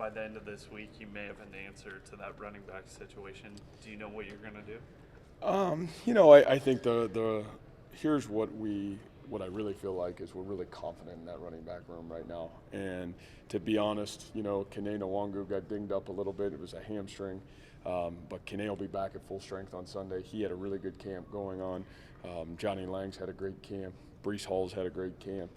by the end of this week, you may have an answer to that running back situation. Do you know what you're going to do? I think the here's what I really feel like is we're really confident in that running back room right now. And to be honest, Kene Nwangu got dinged up a little bit. It was a hamstring. But Kene will be back at full strength on Sunday. He had a really good camp going on. Johnny Lang's had a great camp. Brees Hall's had a great camp.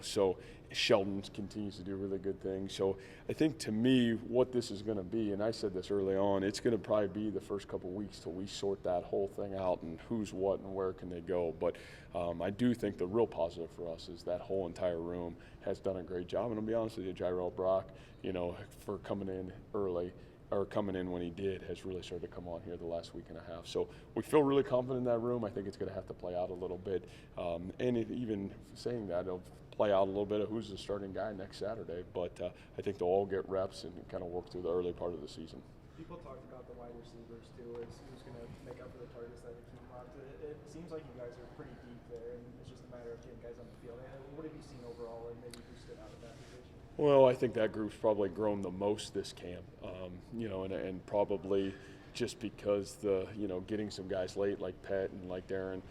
So Sheldon continues to do really good things. So I think to me what this is going to be, and I said this early on, it's going to probably be the first couple weeks till we sort that whole thing out and who's what and where can they go. But I do think the real positive for us is that whole entire room has done a great job. And I'll be honest with you, Jairell Brock, for coming in early, or coming in when he did, has really started to come on here the last week and a half. So we feel really confident in that room. I think it's going to have to play out a little bit. Even saying that, it'll play out a little bit of who's the starting guy next Saturday. But I think they'll all get reps and kind of work through the early part of the season. People talked about the wide receivers, too, as who's going to make up for the targets that Hakeem locked. It seems like you guys are pretty deep there, and it's just a matter of getting guys on the field. What have you seen overall, and maybe who stood out in that position? Well, I think that group's probably grown the most this camp, and probably just because getting some guys late like Pet and like Darren,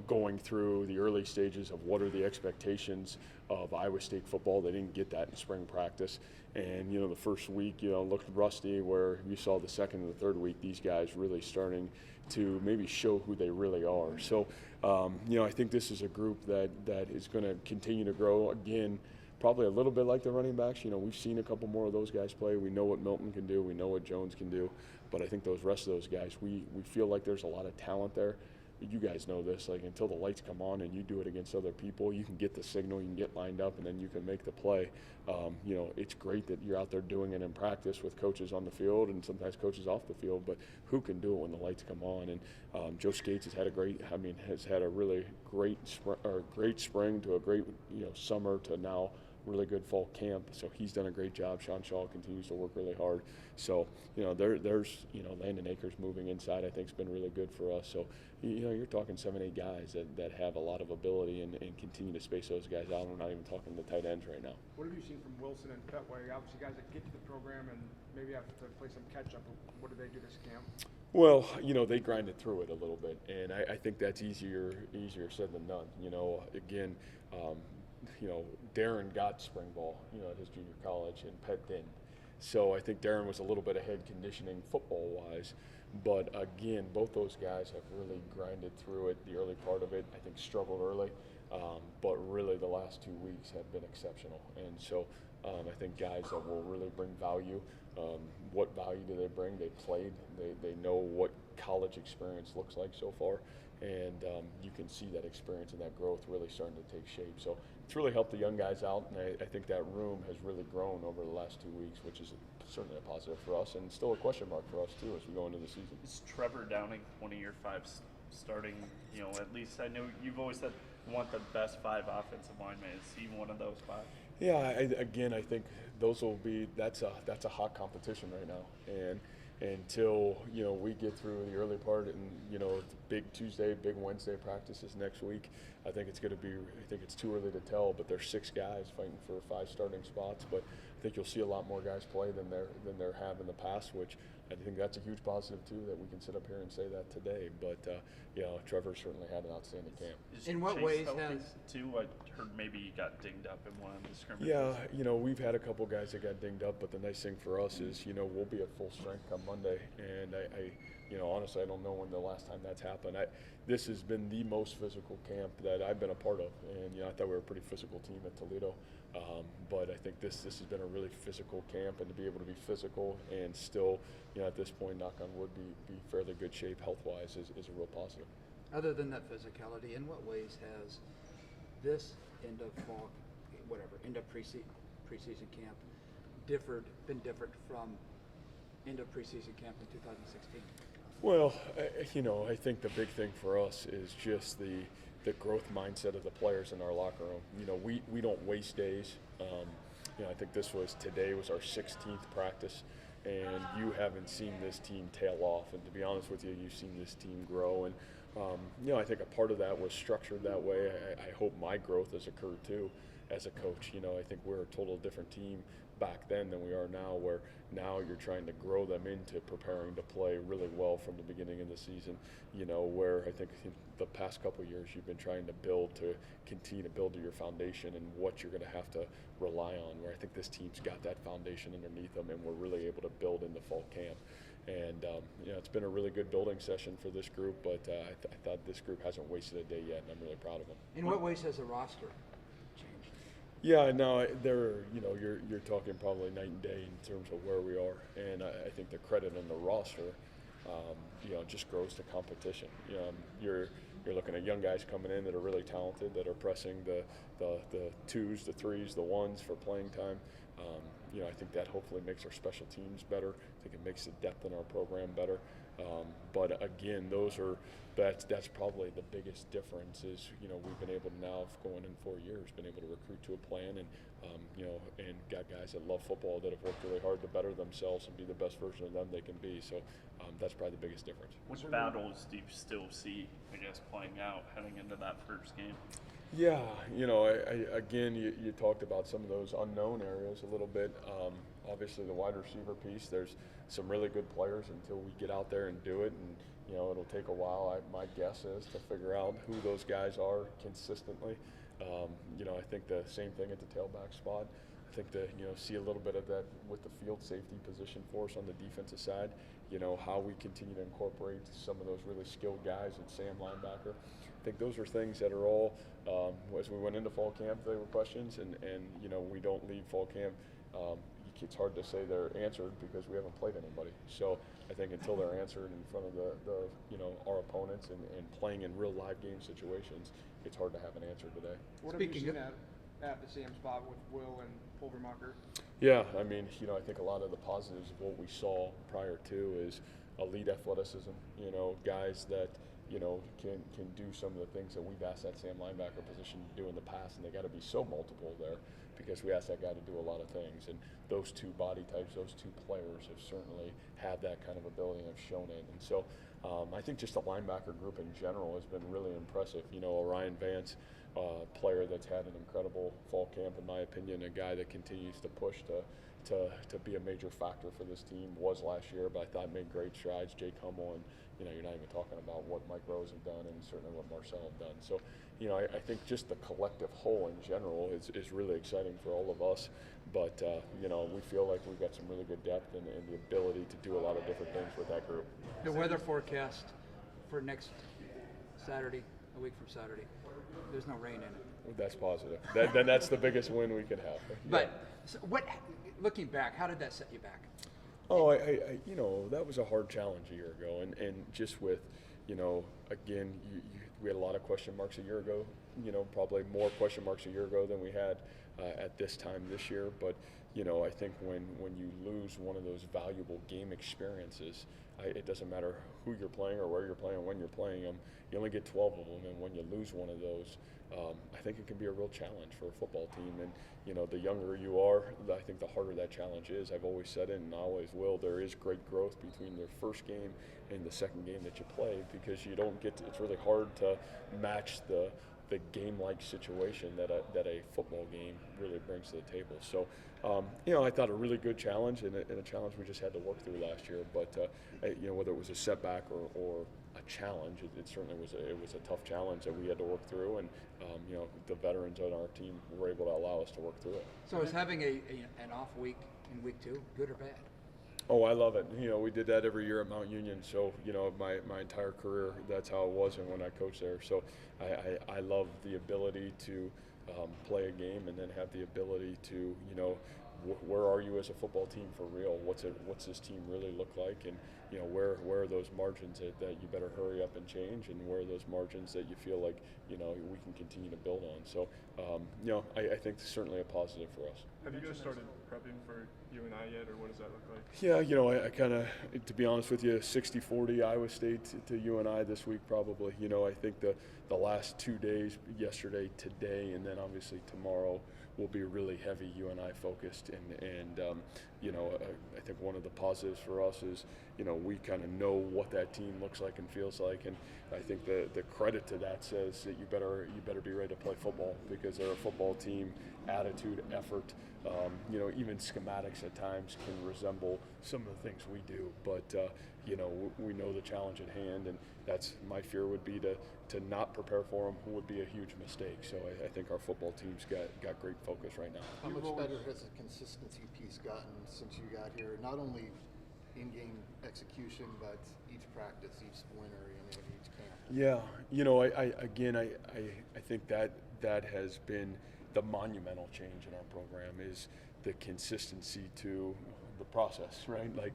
going through the early stages of what are the expectations of Iowa State football. They didn't get that in spring practice. And, the first week, looked rusty, where you saw the second and the third week, these guys really starting to maybe show who they really are. So, I think this is a group that is going to continue to grow. Again, probably a little bit like the running backs. We've seen a couple more of those guys play. We know what Milton can do. We know what Jones can do. But I think those rest of those guys, we feel like there's a lot of talent there. You guys know this, like until the lights come on and you do it against other people, you can get the signal, you can get lined up, and then you can make the play. It's great that you're out there doing it in practice with coaches on the field and sometimes coaches off the field, but who can do it when the lights come on? And Joe Skates has had a really great spring to a great summer to now really good fall camp, so he's done a great job. Sean Shaw continues to work really hard. So, there's Landon Akers moving inside, I think, has been really good for us. So, you're talking 7-8 guys that have a lot of ability and continue to space those guys out. We're not even talking the tight ends right now. What have you seen from Wilson and Petway? Obviously, guys that get to the program and maybe have to play some catch-up. What do they do this camp? Well, they grinded through it a little bit, and I think that's easier said than done. Again, Darren got spring ball, at his junior college, and Pet didn't. So I think Darren was a little bit ahead conditioning football-wise. But again, both those guys have really grinded through it, the early part of it. I think struggled early, but really the last 2 weeks have been exceptional. And so I think guys that will really bring value. What value do they bring? They played. They know what college experience looks like so far. And you can see that experience and that growth really starting to take shape. So it's really helped the young guys out, and I think that room has really grown over the last 2 weeks, which is certainly a positive for us, and still a question mark for us too as we go into the season. Is Trevor Downing one of your five starting? At least I know you've always said you want the best 5 offensive linemen. Is he one of those 5? Yeah, I think those will be that's a hot competition right now, and until we get through the early part and big Tuesday, big Wednesday practices next week, I think it's too early to tell. But there's 6 guys fighting for 5 starting spots. But I think you'll see a lot more guys play than there have in the past, which I think that's a huge positive too, that we can sit up here and say that today. But Trevor certainly had an outstanding camp. In what ways has too? I heard maybe he got dinged up in one of the scrimmages. Yeah, we've had a couple guys that got dinged up, but the nice thing for us is we'll be at full strength come Monday, and I honestly I don't know when the last time that's happened. This has been the most physical camp that I've been a part of, and I thought we were a pretty physical team at Toledo. But I think this has been a really physical camp, and to be able to be physical and still, at this point, knock on wood, be fairly good shape health-wise is a real positive. Other than that physicality, in what ways has this end of preseason camp been different from end of preseason camp in 2016? Well, I think the big thing for us is just the growth mindset of the players in our locker room. We don't waste days. I think today was our 16th practice, and you haven't seen this team tail off. And to be honest with you, you've seen this team grow. And, I think a part of that was structured that way. I hope my growth has occurred too as a coach. I think we're a total different team back then than we are now, where now you're trying to grow them into preparing to play really well from the beginning of the season, where I think in the past couple of years you've been trying to continue to build to your foundation and what you're going to have to rely on, where I think this team's got that foundation underneath them and we're really able to build into fall camp. And, it's been a really good building session for this group, but I thought this group hasn't wasted a day yet, and I'm really proud of them. In what ways has the roster changed? Yeah, no, you're talking probably night and day in terms of where we are, and I think the credit in the roster, just grows to competition. You're looking at young guys coming in that are really talented, that are pressing the twos, the threes, the ones for playing time. I think that hopefully makes our special teams better. I think it makes the depth in our program better. But again, that's probably the biggest difference is, we've been able to now, going in 4 years, been able to recruit to a plan and, and got guys that love football that have worked really hard to better themselves and be the best version of them they can be. So that's probably the biggest difference. What battles do you still see, I guess, playing out heading into that first game? Yeah, you talked about some of those unknown areas a little bit. Obviously, the wide receiver piece, there's some really good players until we get out there and do it, and it'll take a while. My guess is to figure out who those guys are consistently. I think the same thing at the tailback spot. I think that see a little bit of that with the field safety position for us on the defensive side. How we continue to incorporate some of those really skilled guys at Sam linebacker. I think those are things that are all, as we went into fall camp, they were questions, and we don't leave fall camp. It's hard to say they're answered because we haven't played anybody. So I think until they're answered in front of our opponents and playing in real live game situations, it's hard to have an answer today. What have you seen at the same spot with Will and Pulvermacher? Yeah, I think a lot of the positives of what we saw prior to is elite athleticism, guys that can do some of the things that we've asked that Sam linebacker position to do in the past, and they got to be so multiple there because we asked that guy to do a lot of things. And those two body types, those two players have certainly had that kind of ability and have shown it. And so I think just the linebacker group in general has been really impressive. Orion Vance, player that's had an incredible fall camp, in my opinion, a guy that continues to push to be a major factor for this team, was last year, but I thought made great strides. Jake Hummel, and you're not even talking about what Mike Rose have done and certainly what Marcel have done. So, I think just the collective whole in general is really exciting for all of us. But, we feel like we've got some really good depth and the ability to do a lot of different things with that group. The weather forecast for next Saturday, a week from Saturday, there's no rain in it. That's positive. Then that's the biggest win we could have. But so looking back, how did that set you back? Oh, that was a hard challenge a year ago, and just with, again, we had a lot of question marks a year ago. Probably more question marks a year ago than we had at this time this year. But I think when you lose one of those valuable game experiences, it doesn't matter who you're playing or where you're playing or when you're playing them. You only get 12 of them, and when you lose one of those, I think it can be a real challenge for a football team. And the younger you are, I think the harder that challenge is. I've always said it, and I always will. There is great growth between the first game and the second game that you play, because you don't get to, it's really hard to match the game-like situation that a football game really brings to the table. So, I thought a really good challenge and a challenge we just had to work through last year. But whether it was a setback or a challenge, it certainly was a tough challenge that we had to work through, and the veterans on our team were able to allow us to work through it. So is having an off week in week 2 good or bad? Oh, I love it. We did that every year at Mount Union. So, my entire career, that's how it was, and when I coached there. So, I love the ability to play a game and then have the ability to, where are you as a football team for real? What's this team really look like? And where are those margins that you better hurry up and change, and where are those margins that you feel like we can continue to build on? So I think it's certainly a positive for us. Have you guys started prepping for UNI yet, or what does that look like? Yeah, I kind of, to be honest with you, 60-40 Iowa State to UNI this week probably. I think the last 2 days, yesterday, today, and then obviously tomorrow, will be really heavy UNI focused, and I think one of the positives for us is we kind of know what that team looks like and feels like, and I think the credit to that says that you better be ready to play football, because they're a football team attitude, effort. Even schematics at times can resemble some of the things we do. But we know the challenge at hand, and that's my fear would be to not prepare for them would be a huge mistake. So I think our football team's got great focus right now. How much better has the consistency piece gotten since you got here? Not only in-game execution, but each practice, each winter, and each camp. Yeah, I think that has been the monumental change in our program is the consistency to the process, right? Like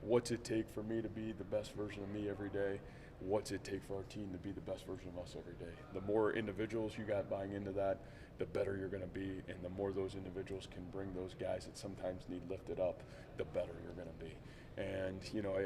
what's it take for me to be the best version of me every day? What's it take for our team to be the best version of us every day? The more individuals you got buying into that, the better you're going to be, and the more those individuals can bring those guys that sometimes need lifted up, the better you're going to be. And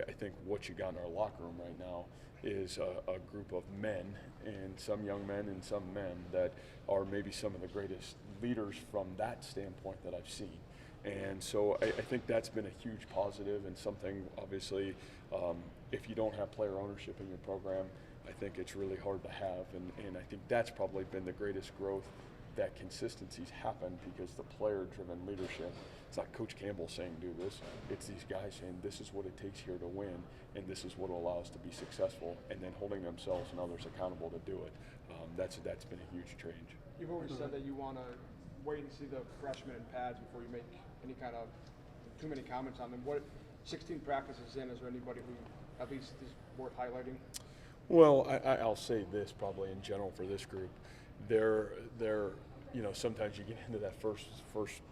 I think what you got in our locker room right now is a group of men, and some young men and some men that are maybe some of the greatest leaders from that standpoint that I've seen. And so I think that's been a huge positive, and something obviously if you don't have player ownership in your program, I think it's really hard to have, and I think that's probably been the greatest growth, that consistency's happened because the player-driven leadership. It's not Coach Campbell saying do this, it's these guys saying this is what it takes here to win, and this is what will allow us to be successful, and then holding themselves and others accountable to do it. That's been a huge change. You've always said that you want to wait and see the freshmen in pads before you make any kind of too many comments on them. What 16 practices in, is there anybody who at least is worth highlighting? Well, I'll say this probably in general for this group. They're sometimes you get into that first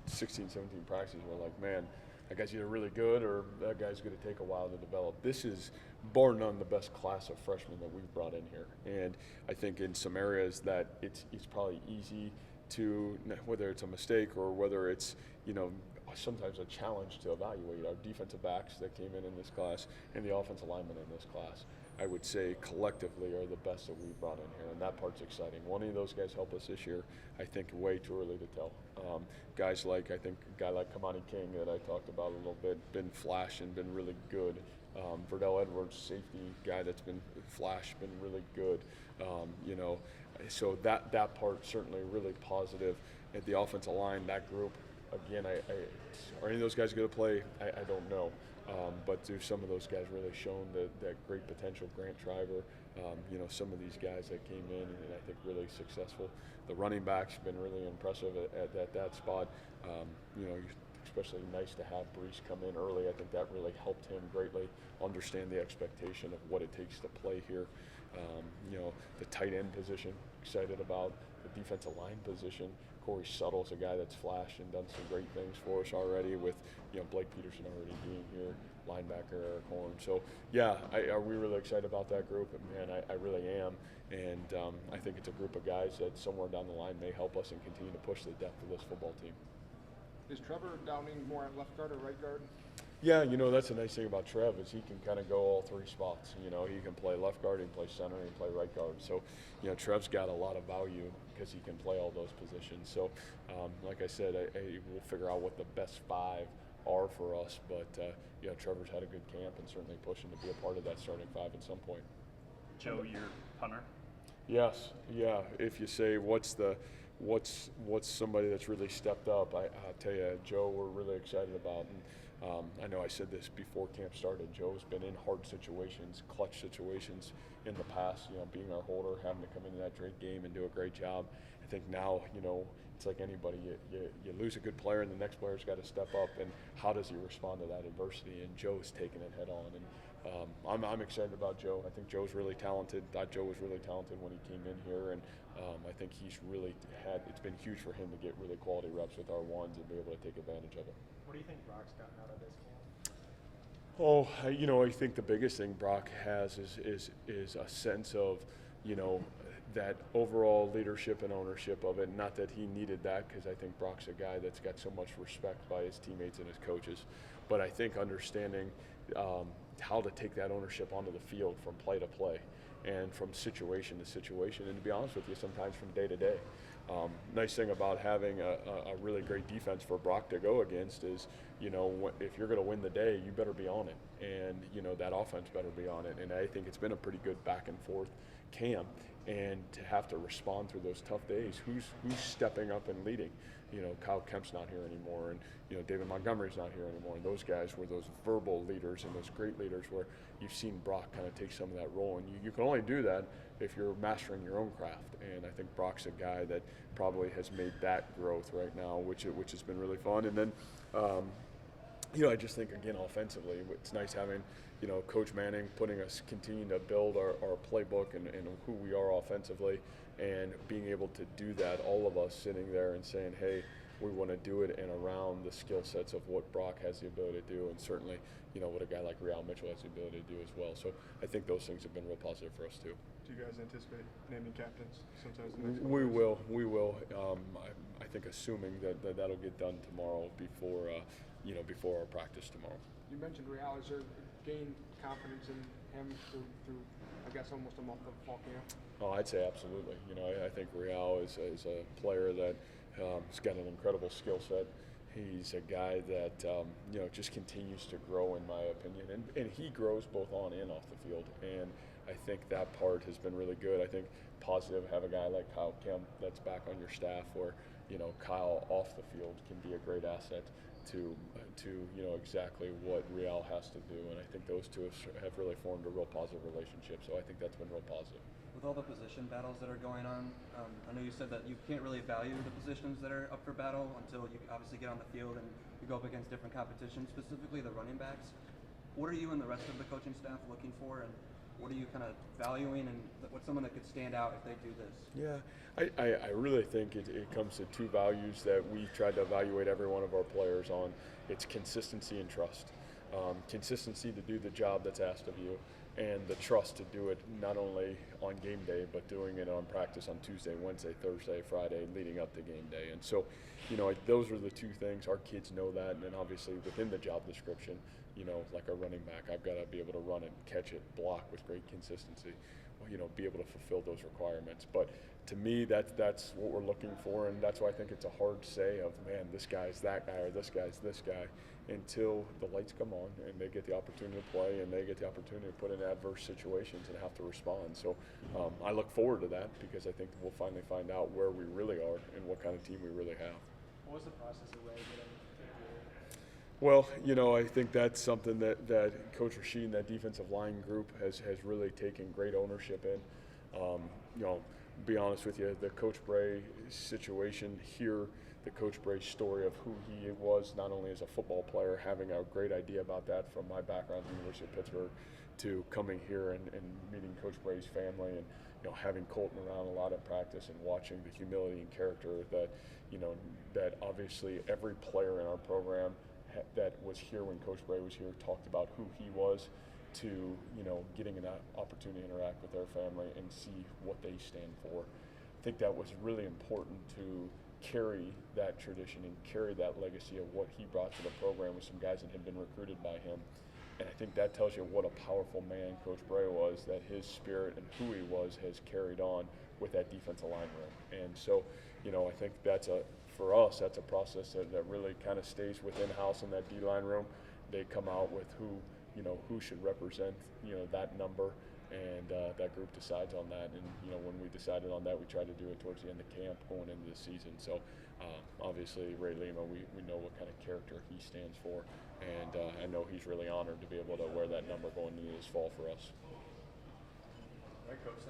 16, 17 practices where like, man, that guy's either really good or that guy's going to take a while to develop. This is, bar none, the best class of freshmen that we've brought in here. And I think in some areas that it's probably easy to, whether it's a mistake or whether it's, sometimes a challenge to evaluate. Our defensive backs that came in this class and the offensive linemen in this class, I would say collectively are the best that we've brought in here, and that part's exciting. Will any of those guys help us this year? I think way too early to tell. Guys like, I think a guy like Kamani King that I talked about a little bit, been flash and been really good. Verdell Edwards, safety guy that's been flash, been really good. So that part certainly really positive. At the offensive line, that group, again, are any of those guys going to play? I don't know. But do some of those guys really shown that great potential? Grant Shriver, some of these guys that came in and I think really successful. The running backs have been really impressive at that spot. Especially nice to have Brees come in early. I think that really helped him greatly understand the expectation of what it takes to play here. The tight end position, excited about. The defensive line position, Corey Suttle's a guy that's flashed and done some great things for us already with, Blake Peterson already being here, linebacker Eric Horn. So, are we really excited about that group? And, man, I really am. And I think it's a group of guys that somewhere down the line may help us and continue to push the depth of this football team. Is Trevor Downing more at left guard or right guard? Yeah, that's the nice thing about Trev is he can kind of go all three spots. He can play left guard, he can play center, he can play right guard. So, Trev's got a lot of value because he can play all those positions. So, like I said, we'll figure out what the best five are for us. But, Trevor's had a good camp and certainly pushing to be a part of that starting five at some point. Joe, your punter? Yes, yeah. If you say what's somebody that's really stepped up, I'll tell you, Joe, we're really excited about. And, I know I said this before camp started. Joe's been in hard situations, clutch situations in the past, being our holder, having to come into that great game and do a great job. I think now, it's like anybody, you lose a good player and the next player's got to step up, and how does he respond to that adversity? And Joe's taken it head on. And I'm excited about Joe. I think Joe's really talented. Thought Joe was really talented when he came in here, and I think he's really it's been huge for him to get really quality reps with our ones and be able to take advantage of it. What do you think Brock's gotten out of this camp? I think the biggest thing Brock has is a sense of, that overall leadership and ownership of it. Not that he needed that, because I think Brock's a guy that's got so much respect by his teammates and his coaches. But I think understanding how to take that ownership onto the field from play to play and from situation to situation, and to be honest with you, sometimes from day to day. Nice thing about having a really great defense for Brock to go against is, if you're going to win the day, you better be on it, and that offense better be on it. And I think it's been a pretty good back and forth camp, and to have to respond through those tough days, who's stepping up and leading? Kyle Kemp's not here anymore, and David Montgomery's not here anymore. And those guys were those verbal leaders and those great leaders where you've seen Brock kind of take some of that role, and you can only do that if you're mastering your own craft. And I think Brock's a guy that probably has made that growth right now, which has been really fun. And then I just think, again, offensively, it's nice having, Coach Manning continuing to build our playbook and who we are offensively, and being able to do that, all of us sitting there and saying, hey, we want to do it and around the skill sets of what Brock has the ability to do, and certainly, what a guy like Real Mitchell has the ability to do as well. So I think those things have been real positive for us too. Do you guys anticipate naming captains sometimes in the next We will. I think assuming that'll get done tomorrow before our practice tomorrow. You mentioned Real. Is there gained confidence in him through I guess almost a month of fall camp? Oh, I'd say absolutely. I think Real is a player that has got an incredible skill set. He's a guy that just continues to grow, in my opinion, and he grows both on and off the field. And I think that part has been really good. I think positive have a guy like Kyle Kemp that's back on your staff, where Kyle off the field can be a great asset to exactly what Real has to do. And I think those two have really formed a real positive relationship. So I think that's been real positive. With all the position battles that are going on, I know you said that you can't really value the positions that are up for battle until you obviously get on the field and you go up against different competition, specifically the running backs. What are you and the rest of the coaching staff looking for, and what are you kind of valuing, and what's someone that could stand out if they do this? Yeah, I really think it comes to two values that we tried to evaluate every one of our players on. It's consistency and trust. Consistency to do the job that's asked of you, and the trust to do it not only on game day, but doing it on practice on Tuesday, Wednesday, Thursday, Friday, leading up to game day. And so, those are the two things. Our kids know that, and then obviously within the job description, like a running back, I've got to be able to run it, catch it, block with great consistency, be able to fulfill those requirements. But to me, that's what we're looking for, and that's why I think it's a hard say of, man, this guy's that guy or this guy's this guy, until the lights come on and they get the opportunity to play and they get the opportunity to put in adverse situations and have to respond. So I look forward to that, because I think we'll finally find out where we really are and what kind of team we really have. What was the process of Ray getting Well, I think that's something that Coach Rashid and that defensive line group has really taken great ownership in. Be honest with you, the Coach Bray situation here, the Coach Bray story of who he was, not only as a football player, having a great idea about that from my background at the University of Pittsburgh, to coming here and meeting Coach Bray's family, and having Colton around a lot in practice and watching the humility and character that that obviously every player in our program that was here when Coach Bray was here talked about who he was, to getting an opportunity to interact with their family and see what they stand for. I think that was really important to carry that tradition and carry that legacy of what he brought to the program with some guys that had been recruited by him. And I think that tells you what a powerful man Coach Bray was, that his spirit and who he was has carried on with that defensive line room. And so, I think for us, that's a process that really kind of stays within house in that D-line room. They come out with who should represent, that number, and that group decides on that. And, when we decided on that, we tried to do it towards the end of camp going into the season. So, obviously, Ray Lima, we know what kind of character he stands for, and I know he's really honored to be able to wear that number going into this fall for us. All right, Coach.